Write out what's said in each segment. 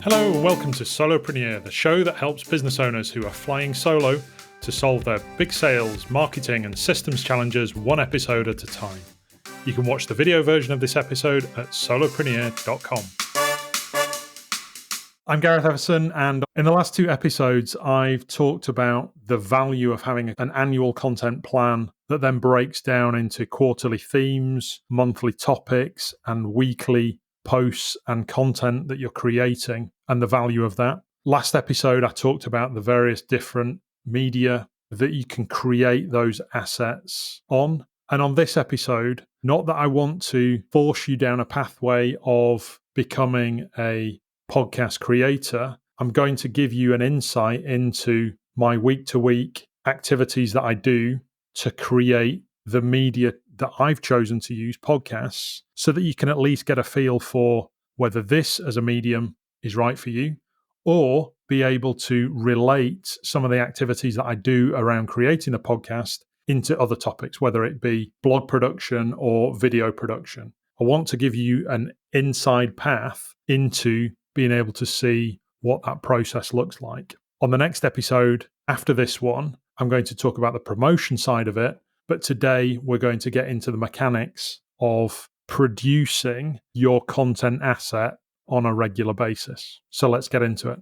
Hello and welcome to Solopreneur, the show that helps business owners who are flying solo to solve their big sales, marketing and systems challenges one episode at a time. You can watch the video version of this episode at solopreneur.com. I'm Gareth Everson, and in the last two episodes, I've talked about the value of having an annual content plan that then breaks down into quarterly themes, monthly topics, and weekly posts and content that you're creating and the value of that. Last episode, I talked about the various different media that you can create those assets on. And on this episode, not that I want to force you down a pathway of becoming a podcast creator, I'm going to give you an insight into my week-to-week activities that I do to create the media that I've chosen to use, podcasts, so that you can at least get a feel for whether this as a medium is right for you, or be able to relate some of the activities that I do around creating a podcast into other topics, whether it be blog production or video production. I want to give you an inside path into being able to see what that process looks like. On the next episode, after this one, I'm going to talk about the promotion side of it. But today we're going to get into the mechanics of producing your content asset on a regular basis. So let's get into it.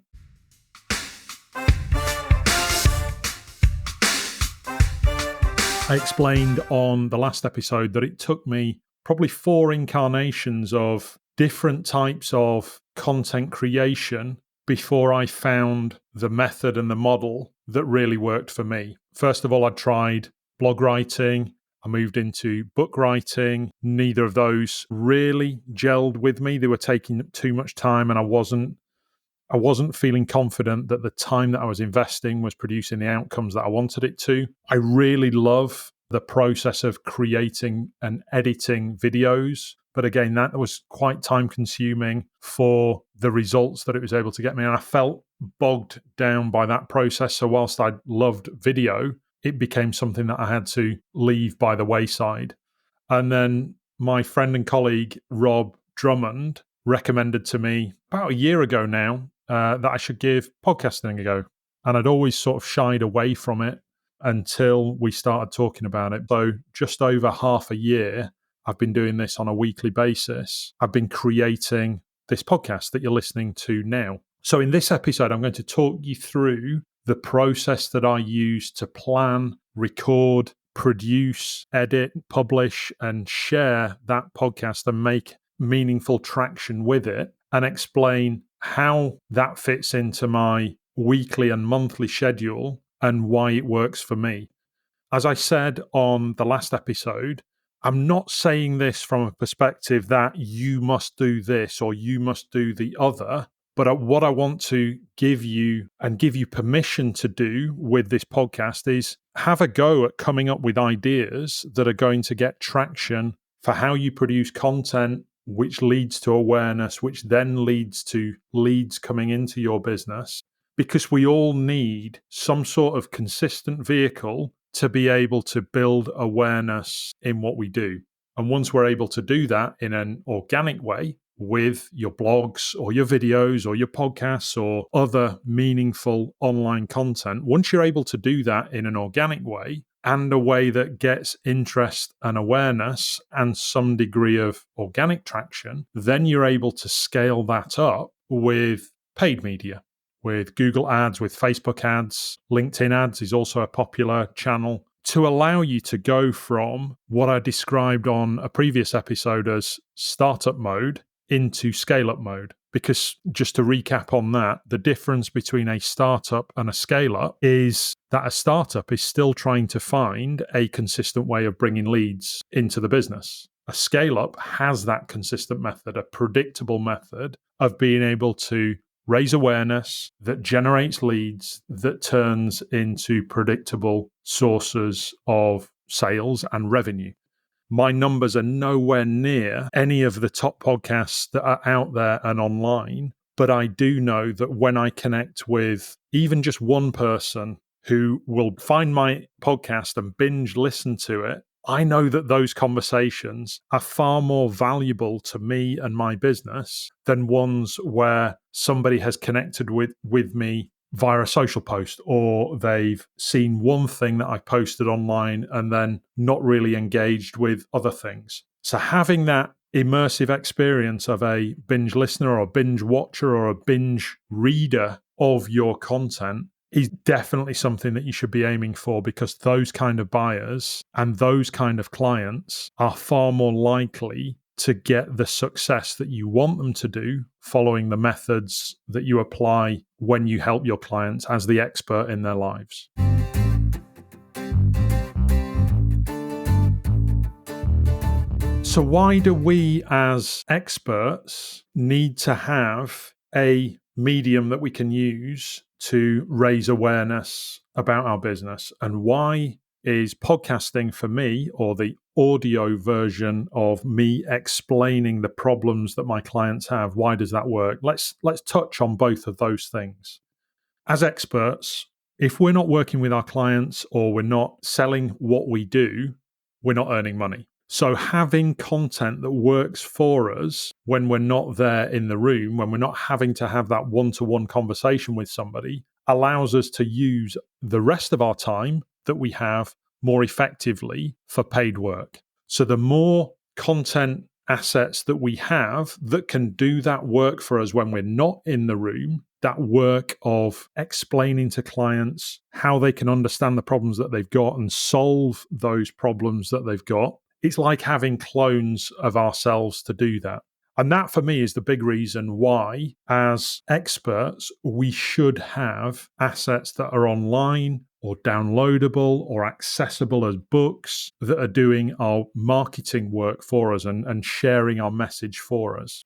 I explained on the last episode that it took me probably 4 incarnations of different types of content creation before I found the method and the model that really worked for me. First of all, I tried blog writing. I moved into book writing. Neither of those really gelled with me. They were taking too much time, and I wasn't feeling confident that the time that I was investing was producing the outcomes that I wanted it to. I really love the process of creating and editing videos. But again, that was quite time consuming for the results that it was able to get me. And I felt bogged down by that process. So whilst I loved video, it became something that I had to leave by the wayside. And then my friend and colleague, Rob Drummond, recommended to me about a year ago now that I should give podcasting a go. And I'd always sort of shied away from it until we started talking about it. So just over half a year, I've been doing this on a weekly basis. I've been creating this podcast that you're listening to now. So in this episode, I'm going to talk you through the process that I use to plan, record, produce, edit, publish, and share that podcast and make meaningful traction with it, and explain how that fits into my weekly and monthly schedule and why it works for me. As I said on the last episode, I'm not saying this from a perspective that you must do this or you must do the other. But what I want to give you and give you permission to do with this podcast is have a go at coming up with ideas that are going to get traction for how you produce content, which leads to awareness, which then leads to leads coming into your business. Because we all need some sort of consistent vehicle to be able to build awareness in what we do. And once we're able to do that in an organic way, with your blogs or your videos or your podcasts or other meaningful online content, once you're able to do that in an organic way and a way that gets interest and awareness and some degree of organic traction, then you're able to scale that up with paid media, with Google ads, with Facebook ads. LinkedIn ads is also a popular channel to allow you to go from what I described on a previous episode as startup mode into scale-up mode. Because just to recap on that, the difference between a startup and a scale-up is that a startup is still trying to find a consistent way of bringing leads into the business. A scale-up has that consistent method, a predictable method of being able to raise awareness that generates leads, that turns into predictable sources of sales and revenue. My numbers are nowhere near any of the top podcasts that are out there and online, but I do know that when I connect with even just one person who will find my podcast and binge listen to it, I know that those conversations are far more valuable to me and my business than ones where somebody has connected with me via a social post, or they've seen one thing that I posted online and then not really engaged with other things. So having that immersive experience of a binge listener or a binge watcher or a binge reader of your content is definitely something that you should be aiming for, because those kind of buyers and those kind of clients are far more likely to get the success that you want them to do following the methods that you apply when you help your clients as the expert in their lives. So why do we as experts need to have a medium that we can use to raise awareness about our business? And why is podcasting for me, or the audio version of me explaining the problems that my clients have, why does that work? Let's touch on both of those things. As experts, if we're not working with our clients or we're not selling what we do, we're not earning money. So having content that works for us when we're not there in the room, when we're not having to have that one-to-one conversation with somebody, allows us to use the rest of our time that we have more effectively for paid work. So the more content assets that we have that can do that work for us when we're not in the room, that work of explaining to clients how they can understand the problems that they've got and solve those problems that they've got, it's like having clones of ourselves to do that. And that for me is the big reason why, as experts, we should have assets that are online or downloadable or accessible as books that are doing our marketing work for us and sharing our message for us.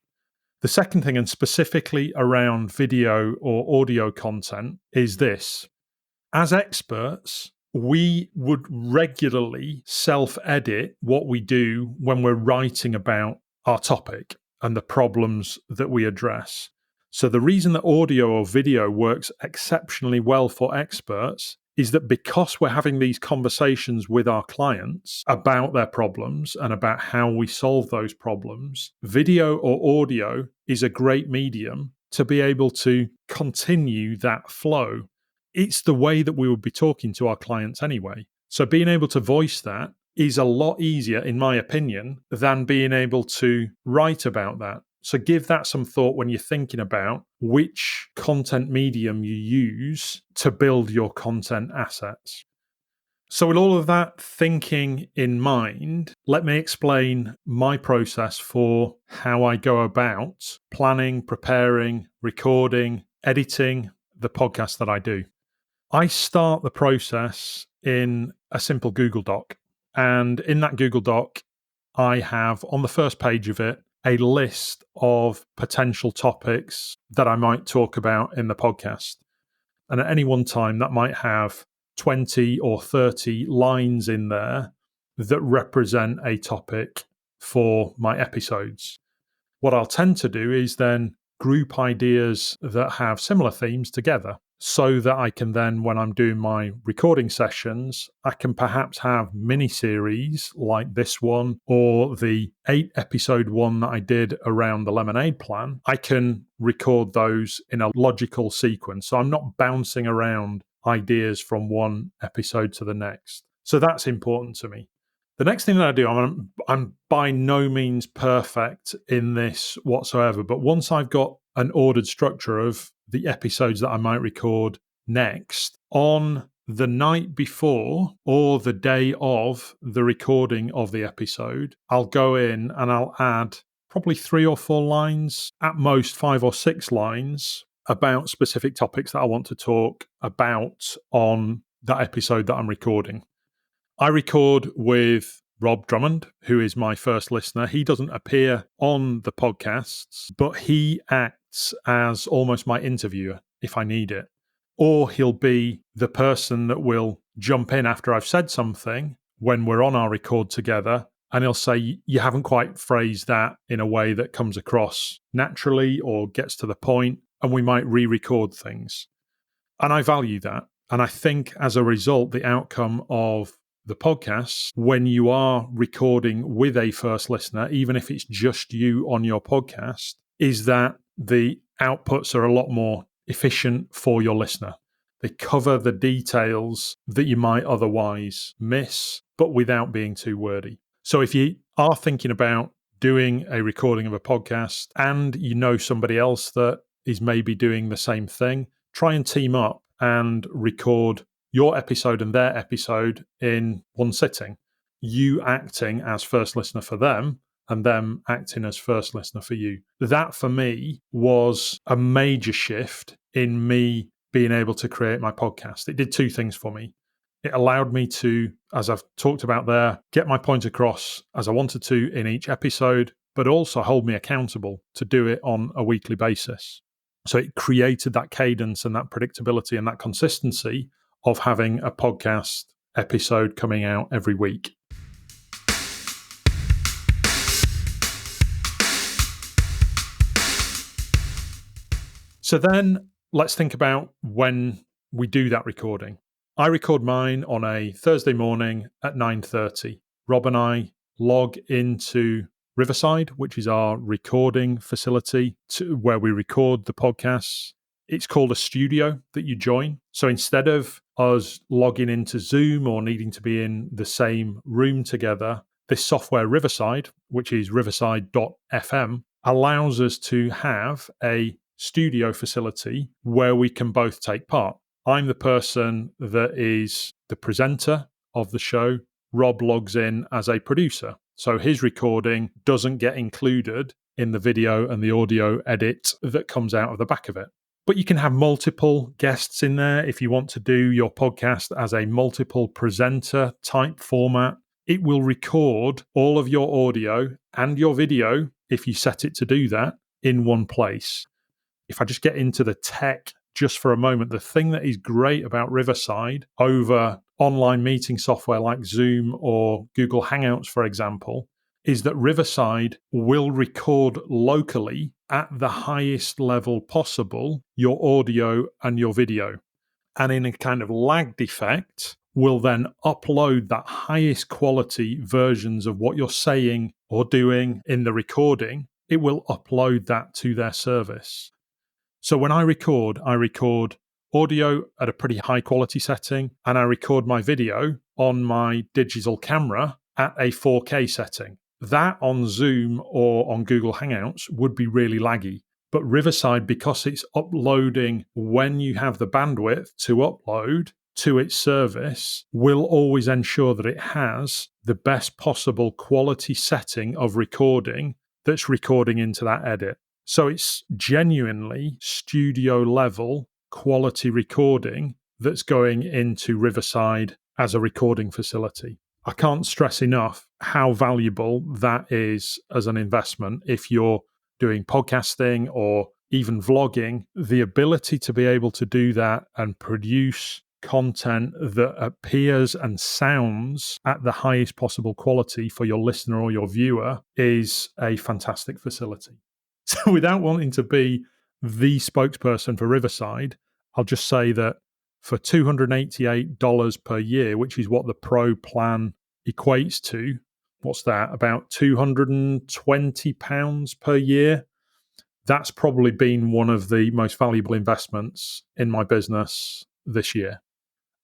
The second thing, and specifically around video or audio content, is this. As experts, we would regularly self-edit what we do when we're writing about our topic and the problems that we address. So the reason that audio or video works exceptionally well for experts is that because we're having these conversations with our clients about their problems and about how we solve those problems, video or audio is a great medium to be able to continue that flow. It's the way that we would be talking to our clients anyway. So being able to voice that is a lot easier, in my opinion, than being able to write about that. So give that some thought when you're thinking about which content medium you use to build your content assets. So with all of that thinking in mind, let me explain my process for how I go about planning, preparing, recording, editing the podcast that I do. I start the process in a simple Google Doc. And in that Google Doc, I have on the first page of it a list of potential topics that I might talk about in the podcast. And at any one time, that might have 20 or 30 lines in there that represent a topic for my episodes. What I'll tend to do is then group ideas that have similar themes together, so that I can then, when I'm doing my recording sessions, I can perhaps have mini-series like this one or the 8-episode one that I did around the Lemonade Plan. I can record those in a logical sequence. So I'm not bouncing around ideas from one episode to the next. So that's important to me. The next thing that I do, I'm by no means perfect in this whatsoever, but once I've got an ordered structure of the episodes that I might record next, on the night before or the day of the recording of the episode, I'll go in and I'll add probably 3 or 4 lines, at most 5 or 6 lines about specific topics that I want to talk about on that episode that I'm recording. I record with Rob Drummond, who is my first listener. He doesn't appear on the podcasts, but he acts as almost my interviewer if I need it. Or he'll be the person that will jump in after I've said something when we're on our record together, and he'll say, you haven't quite phrased that in a way that comes across naturally or gets to the point, and we might re-record things. And I value that. And I think as a result, the outcome of the podcasts when you are recording with a first listener, even if it's just you on your podcast, is that the outputs are a lot more efficient for your listener. They cover the details that you might otherwise miss, but without being too wordy. So if you are thinking about doing a recording of a podcast and you know somebody else that is maybe doing the same thing, try and team up and record your episode and their episode in one sitting. You acting as first listener for them and them acting as first listener for you. That for me was a major shift in me being able to create my podcast. It did two things for me. It allowed me to, as I've talked about there, get my point across as I wanted to in each episode, but also hold me accountable to do it on a weekly basis. So it created that cadence and that predictability and that consistency of having a podcast episode coming out every week. So then let's think about when we do that recording. I record mine on a Thursday morning at 9:30. Rob and I log into Riverside, which is our recording facility where we record the podcasts. It's called a studio that you join. So instead of us logging into Zoom or needing to be in the same room together, this software Riverside, which is riverside.fm, allows us to have a studio facility where we can both take part. I'm the person that is the presenter of the show. Rob logs in as a producer. So his recording doesn't get included in the video and the audio edit that comes out of the back of it. But you can have multiple guests in there if you want to do your podcast as a multiple presenter type format. It will record all of your audio and your video, if you set it to do that, in one place. If I just get into the tech just for a moment, the thing that is great about Riverside over online meeting software like Zoom or Google Hangouts, for example, is that Riverside will record locally at the highest level possible your audio and your video. And in a kind of lagged effect, will then upload that highest quality versions of what you're saying or doing in the recording. It will upload that to their service. So when I record audio at a pretty high quality setting, and I record my video on my digital camera at a 4K setting. That on Zoom or on Google Hangouts would be really laggy. But Riverside, because it's uploading when you have the bandwidth to upload to its service, will always ensure that it has the best possible quality setting of recording that's recording into that edit. So it's genuinely studio level quality recording that's going into Riverside as a recording facility. I can't stress enough how valuable that is as an investment if you're doing podcasting or even vlogging. The ability to be able to do that and produce content that appears and sounds at the highest possible quality for your listener or your viewer is a fantastic facility. So without wanting to be the spokesperson for Riverside, I'll just say that for $288 per year, which is what the Pro plan equates to, what's that, about £220 per year? That's probably been one of the most valuable investments in my business this year.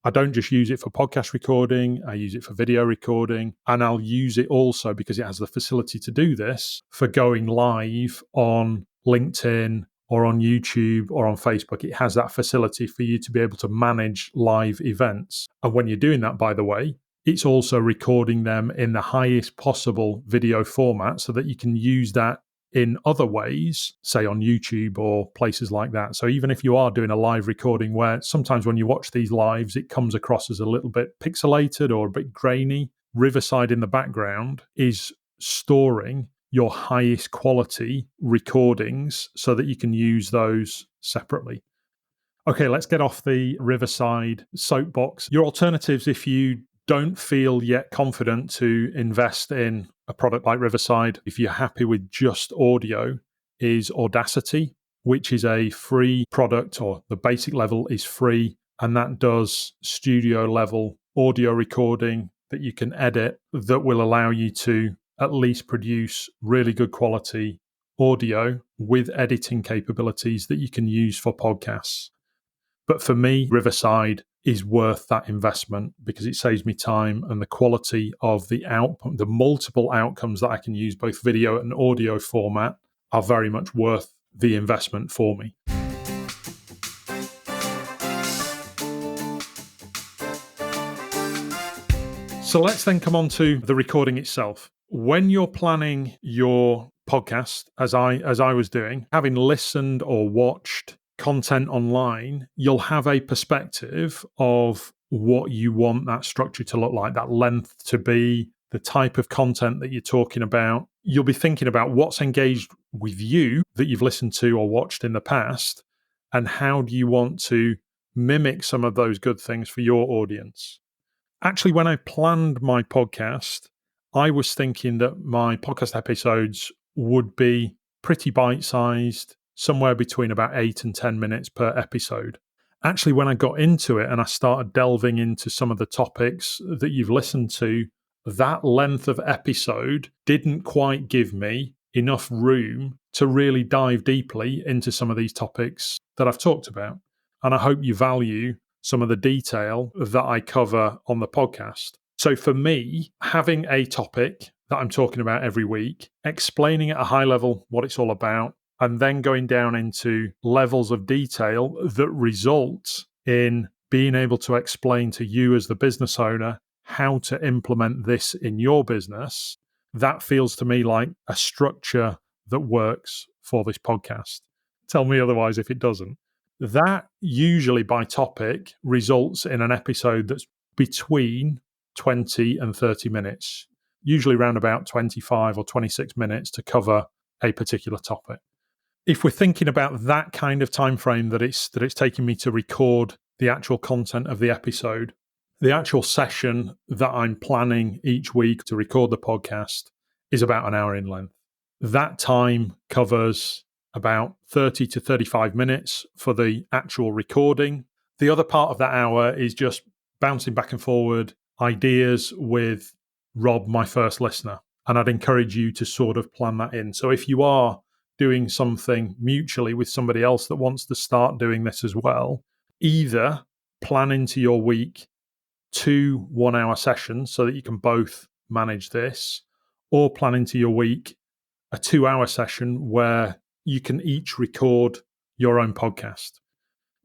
I don't just use it for podcast recording, I use it for video recording, and I'll use it also because it has the facility to do this for going live on LinkedIn or on YouTube or on Facebook. It has that facility for you to be able to manage live events. And when you're doing that, by the way, it's also recording them in the highest possible video format so that you can use that in other ways, say on YouTube or places like that. So even if you are doing a live recording where sometimes when you watch these lives, it comes across as a little bit pixelated or a bit grainy, Riverside in the background is storing your highest quality recordings so that you can use those separately. Okay, let's get off the Riverside soapbox. Your alternatives, if you don't feel yet confident to invest in a product like Riverside, if you're happy with just audio, is Audacity, which is a free product, or the basic level is free, and that does studio level audio recording that you can edit that will allow you to at least produce really good quality audio with editing capabilities that you can use for podcasts. But for me, Riverside is worth that investment because it saves me time, and the quality of the output, the multiple outcomes that I can use, both video and audio format, are very much worth the investment for me. So let's then come on to the recording itself. When you're planning your podcast, as I was doing, having listened or watched content online, you'll have a perspective of what you want that structure to look like, that length to be, the type of content that you're talking about. You'll be thinking about what's engaged with you that you've listened to or watched in the past, and how do you want to mimic some of those good things for your audience. Actually, when I planned my podcast, I was thinking that my podcast episodes would be pretty bite-sized, somewhere between about 8 and 10 minutes per episode. Actually, when I got into it and I started delving into some of the topics that you've listened to, that length of episode didn't quite give me enough room to really dive deeply into some of these topics that I've talked about. And I hope you value some of the detail that I cover on the podcast. So for me, having a topic that I'm talking about every week, explaining at a high level what it's all about, and then going down into levels of detail that result in being able to explain to you as the business owner how to implement this in your business, that feels to me like a structure that works for this podcast. Tell me otherwise if it doesn't. That usually by topic results in an episode that's between 20 and 30 minutes, usually around about 25 or 26 minutes to cover a particular topic. If we're thinking about that kind of time frame that it's taking me to record the actual content of the episode, the actual session that I'm planning each week to record the podcast is about an hour in length. That time covers about 30 to 35 minutes for the actual recording. The other part of that hour is just bouncing back and forward ideas with Rob, my first listener. And I'd encourage you to sort of plan that in. So if you are doing something mutually with somebody else that wants to start doing this as well, either plan into your week 2 1-hour sessions so that you can both manage this, or plan into your week a 2-hour session where you can each record your own podcast.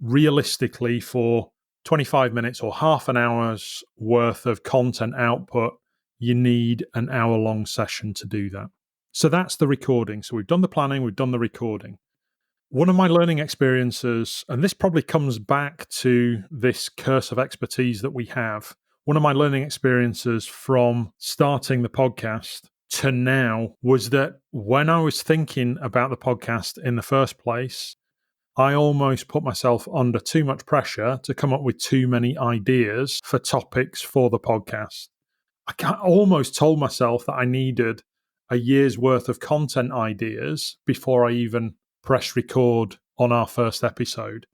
Realistically, for 25 minutes or half an hour's worth of content output, you need an hour-long session to do that. So that's the recording. So we've done the planning, we've done the recording. One of my learning experiences, and this probably comes back to this curse of expertise that we have, one of my learning experiences from starting the podcast to now was that when I was thinking about the podcast in the first place, I almost put myself under too much pressure to come up with too many ideas for topics for the podcast. I almost told myself that I needed a year's worth of content ideas before I even press record on our first episode.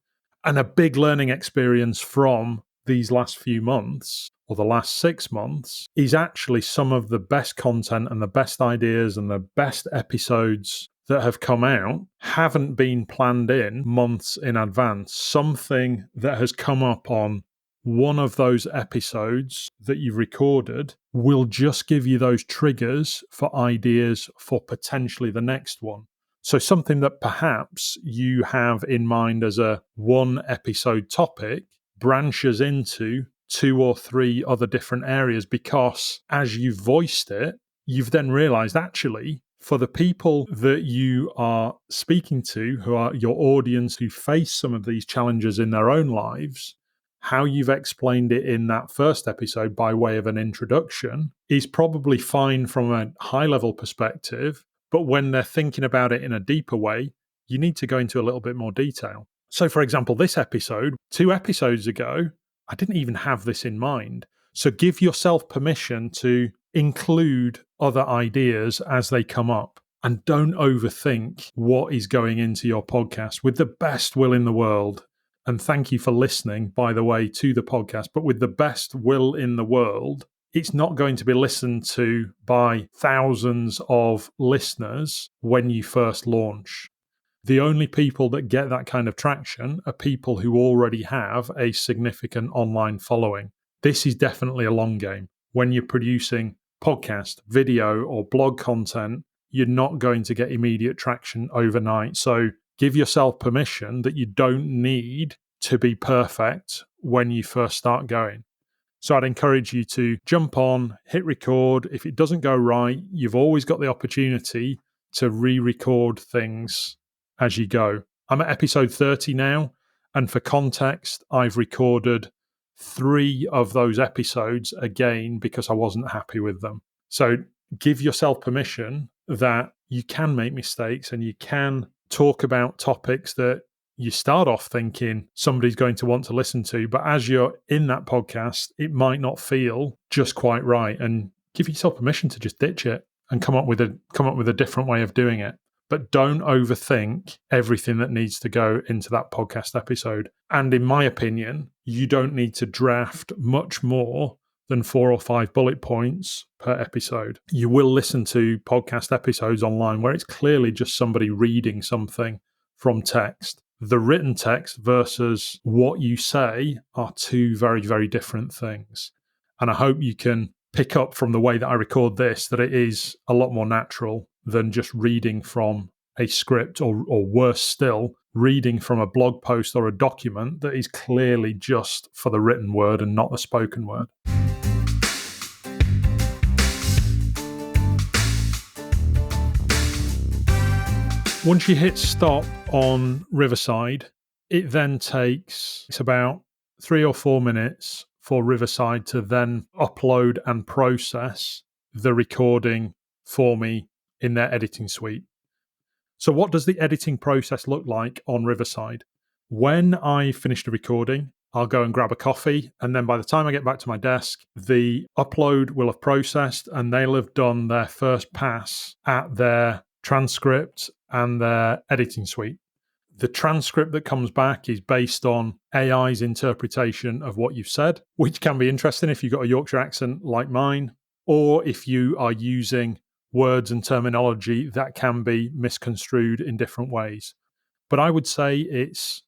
And a big learning experience from these last few months, or the last 6 months, is actually some of the best content and the best ideas and the best episodes that have come out haven't been planned in months in advance. Something that has come up on one of those episodes that you've recorded will just give you those triggers for ideas for potentially the next one. So something that perhaps you have in mind as a 1-episode topic branches into 2 or 3 other different areas, because as you've voiced it, you've then realized actually for the people that you are speaking to, who are your audience, who face some of these challenges in their own lives, how you've explained it in that first episode by way of an introduction is probably fine from a high-level perspective, but when they're thinking about it in a deeper way, you need to go into a little bit more detail. So, for example, this episode, 2 episodes ago, I didn't even have this in mind. So give yourself permission to include other ideas as they come up, and don't overthink what is going into your podcast. With the best will in the world, and thank you for listening, by the way, to the podcast, but with the best will in the world, it's not going to be listened to by thousands of listeners when you first launch. The only people that get that kind of traction are people who already have a significant online following. This is definitely a long game. When you're producing podcast, video, or blog content, you're not going to get immediate traction overnight. So give yourself permission that you don't need to be perfect when you first start going. So I'd encourage you to jump on, hit record. If it doesn't go right, you've always got the opportunity to re-record things as you go. I'm at episode 30 now, and for context, I've recorded 3 of those episodes again because I wasn't happy with them. So give yourself permission that you can make mistakes and you can talk about topics that you start off thinking somebody's going to want to listen to, but as you're in that podcast, it might not feel just quite right, and give yourself permission to just ditch it and come up with a different way of doing it. But don't overthink everything that needs to go into that podcast episode. And in my opinion, you don't need to draft much more than 4 or 5 bullet points per episode. You will listen to podcast episodes online where it's clearly just somebody reading something from text. The written text versus what you say are 2 very, very different things. And I hope you can pick up from the way that I record this that it is a lot more natural than just reading from a script or worse still, reading from a blog post or a document that is clearly just for the written word and not the spoken word. Once you hit stop on Riverside, it then takes about 3 or 4 minutes for Riverside to then upload and process the recording for me in their editing suite. So what does the editing process look like on Riverside? When I finish the recording, I'll go and grab a coffee, and then by the time I get back to my desk, the upload will have processed and they'll have done their first pass at their transcript and their editing suite. The transcript that comes back is based on AI's interpretation of what you've said, which can be interesting if you've got a Yorkshire accent like mine, or if you are using words and terminology that can be misconstrued in different ways. But I would say it's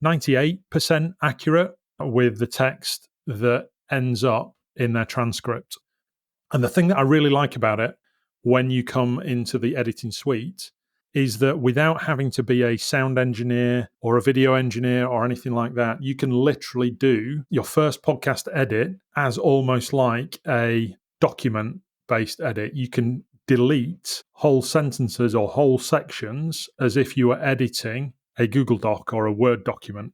98% accurate with the text that ends up in their transcript. And the thing that I really like about it when you come into the editing suite is that without having to be a sound engineer or a video engineer or anything like that, you can literally do your first podcast edit as almost like a document-based edit. You can delete whole sentences or whole sections as if you were editing a Google Doc or a Word document.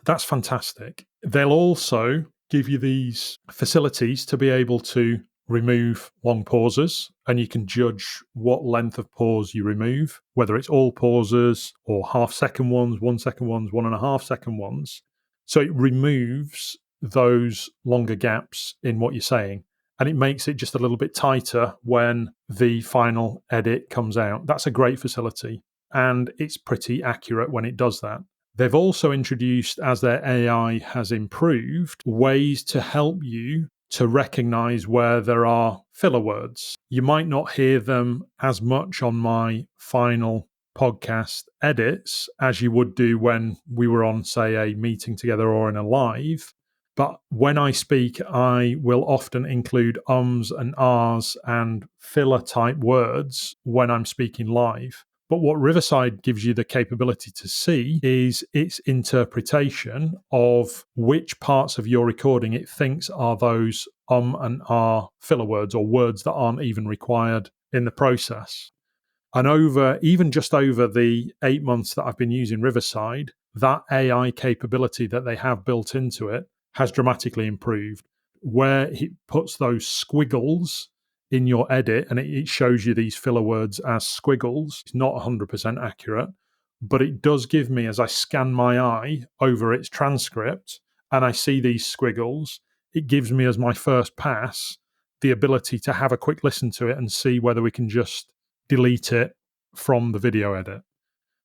That's fantastic. They'll also give you these facilities to be able to remove long pauses, and you can judge what length of pause you remove, whether it's all pauses or half-second ones, 1 second ones, 1.5 second ones. So it removes those longer gaps in what you're saying, and it makes it just a little bit tighter when the final edit comes out. That's a great facility, and it's pretty accurate when it does that. They've also introduced, as their AI has improved, ways to help you to recognize where there are filler words. You might not hear them as much on my final podcast edits as you would do when we were on, say, a meeting together or in a live. But when I speak, I will often include ums and ahs and filler type words when I'm speaking live. But what Riverside gives you the capability to see is its interpretation of which parts of your recording it thinks are those and ah filler words or words that aren't even required in the process. And just over the 8 months that I've been using Riverside, that AI capability that they have built into it has dramatically improved. Where it puts those squiggles in your edit and it shows you these filler words as squiggles, it's not 100% accurate, but it does give me, as I scan my eye over its transcript and I see these squiggles, it gives me as my first pass the ability to have a quick listen to it and see whether we can just delete it from the video edit.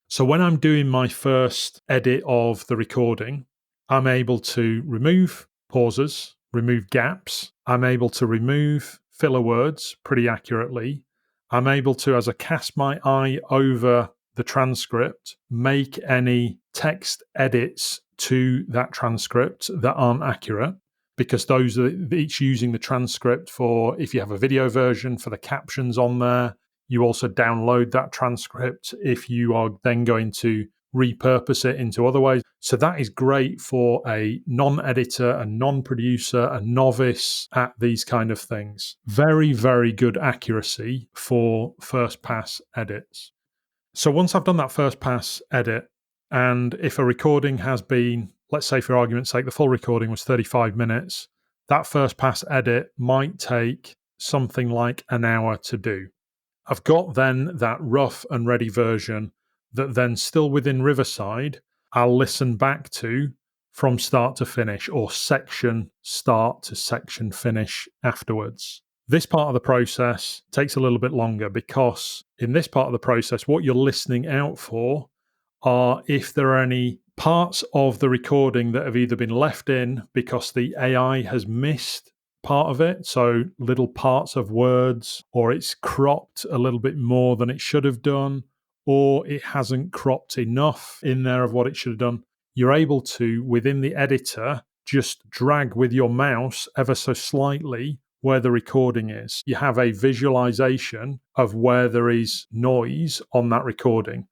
So when I'm doing my first edit of the recording, I'm able to remove pauses, remove gaps. I'm able to remove filler words pretty accurately. I'm able to, as I cast my eye over the transcript, make any text edits to that transcript that aren't accurate, because it's using the transcript for, if you have a video version, for the captions on there. You also download that transcript if you are then going to repurpose it into other ways. So that is great for a non-editor, a non-producer, a novice at these kind of things. Very, very good accuracy for first pass edits. So once I've done that first pass edit, and if a recording has been, let's say for argument's sake, the full recording was 35 minutes, that first pass edit might take something like an hour to do. I've got then that rough and ready version that then, still within Riverside, I'll listen back to from start to finish, or section start to section finish afterwards. This part of the process takes a little bit longer, because in this part of the process, what you're listening out for are if there are any parts of the recording that have either been left in because the AI has missed part of it, so little parts of words, or it's cropped a little bit more than it should have done, or it hasn't cropped enough in there of what it should have done. You're able to, within the editor, just drag with your mouse ever so slightly where the recording is. You have a visualization of where there is noise on that recording.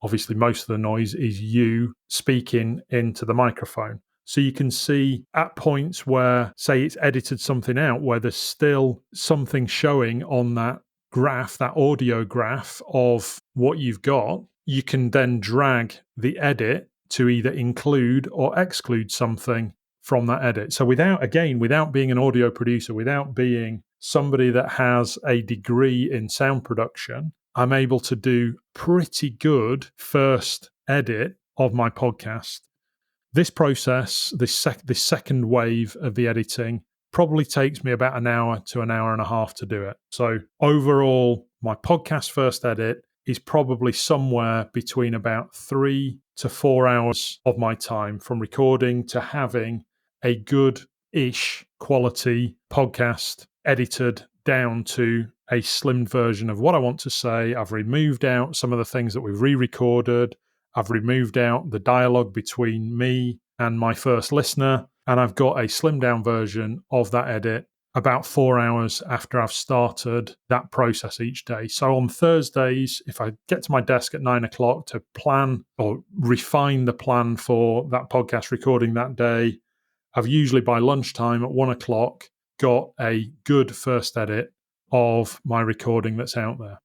Obviously, most of the noise is you speaking into the microphone. So you can see at points where, say, it's edited something out, where there's still something showing on that graph, that audio graph of what you've got, you can then drag the edit to either include or exclude something from that edit. So without being an audio producer, without being somebody that has a degree in sound production, I'm able to do pretty good first edit of my podcast. This process, this second wave of the editing, probably takes me about an hour to an hour and a half to do it. So overall, my podcast first edit is probably somewhere between about 3 to 4 hours of my time, from recording to having a good-ish quality podcast edited down to a slimmed version of what I want to say. I've removed out some of the things that we've re-recorded. I've removed out the dialogue between me and my first listener, and I've got a slimmed down version of that edit about 4 hours after I've started that process each day. So on Thursdays, if I get to my desk at 9 o'clock to plan or refine the plan for that podcast recording that day, I've usually by lunchtime at 1 o'clock got a good first edit of my recording that's out there.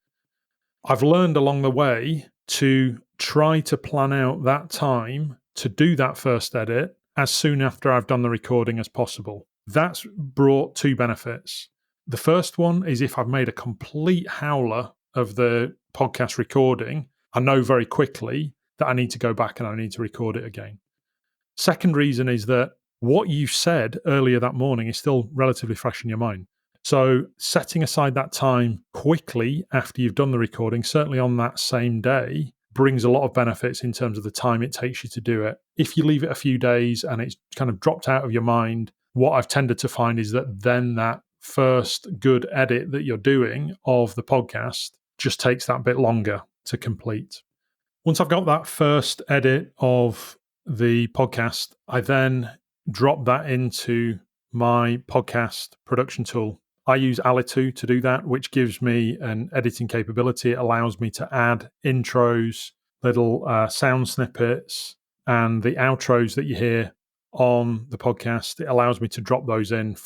I've learned along the way to try to plan out that time to do that first edit as soon after I've done the recording as possible. That's brought two benefits. The first one is, if I've made a complete howler of the podcast recording, I know very quickly that I need to go back and I need to record it again. Second reason is that what you said earlier that morning is still relatively fresh in your mind. So setting aside that time quickly after you've done the recording, certainly on that same day, brings a lot of benefits in terms of the time it takes you to do it. If you leave it a few days and it's kind of dropped out of your mind, what I've tended to find is that then that first good edit that you're doing of the podcast just takes that bit longer to complete. Once I've got that first edit of the podcast, I then drop that into my podcast production tool. I use Ep30 to do that, which gives me an editing capability. It allows me to add intros, little sound snippets, and the outros that you hear on the podcast. It allows me to drop those in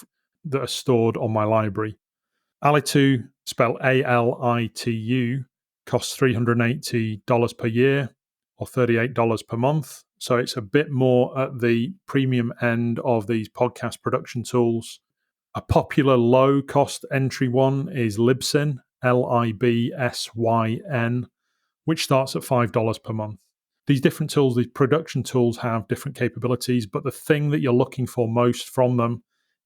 that are stored on my library. Ep30, spelled ALITU, costs $380 per year or $38 per month. So it's a bit more at the premium end of these podcast production tools. A popular low-cost entry one is Libsyn, Libsyn, which starts at $5 per month. These different tools, these production tools, have different capabilities, but the thing that you're looking for most from them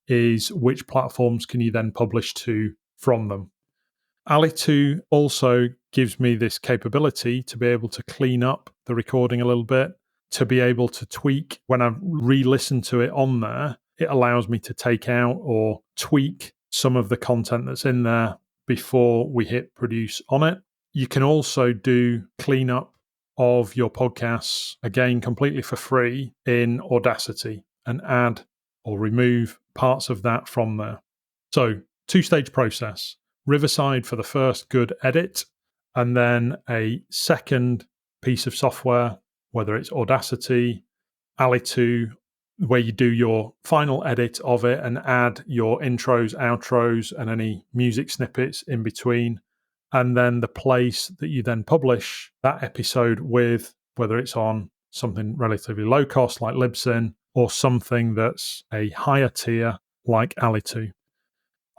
is which platforms can you then publish to from them. Ep30 also gives me this capability to be able to clean up the recording a little bit, to be able to tweak when I re-listen to it on there, it allows me to take out or tweak some of the content that's in there before we hit produce on it. You can also do cleanup of your podcasts, again, completely for free in Audacity, and add or remove parts of that from there. So, two-stage process. Riverside for the first good edit, and then a second piece of software, whether it's Audacity, Ep30, where you do your final edit of it and add your intros, outros, and any music snippets in between. And then the place that you then publish that episode with, whether it's on something relatively low cost like Libsyn or something that's a higher tier like Ep30.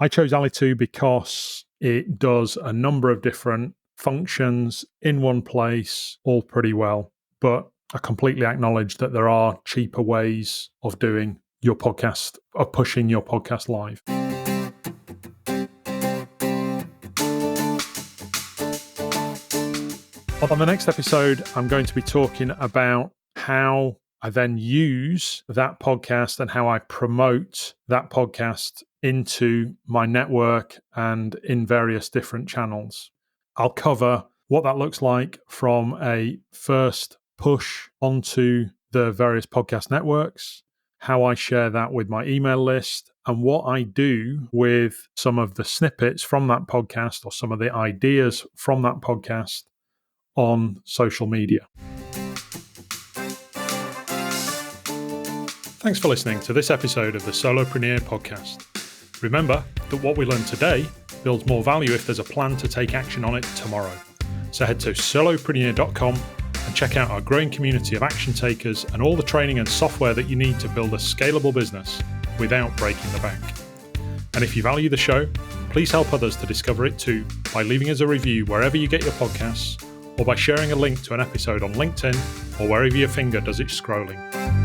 I chose Ep30 because it does a number of different functions in one place, all pretty well. But I completely acknowledge that there are cheaper ways of doing your podcast, of pushing your podcast live. On the next episode, I'm going to be talking about how I then use that podcast and how I promote that podcast into my network and in various different channels. I'll cover what that looks like from a first push onto the various podcast networks, how I share that with my email list, and what I do with some of the snippets from that podcast or some of the ideas from that podcast on social media. Thanks for listening to this episode of the Solopreneur Podcast. Remember that what we learned today builds more value if there's a plan to take action on it tomorrow. So head to solopreneur.com and check out our growing community of action takers and all the training and software that you need to build a scalable business without breaking the bank. And if you value the show, please help others to discover it too by leaving us a review wherever you get your podcasts, or by sharing a link to an episode on LinkedIn or wherever your finger does its scrolling.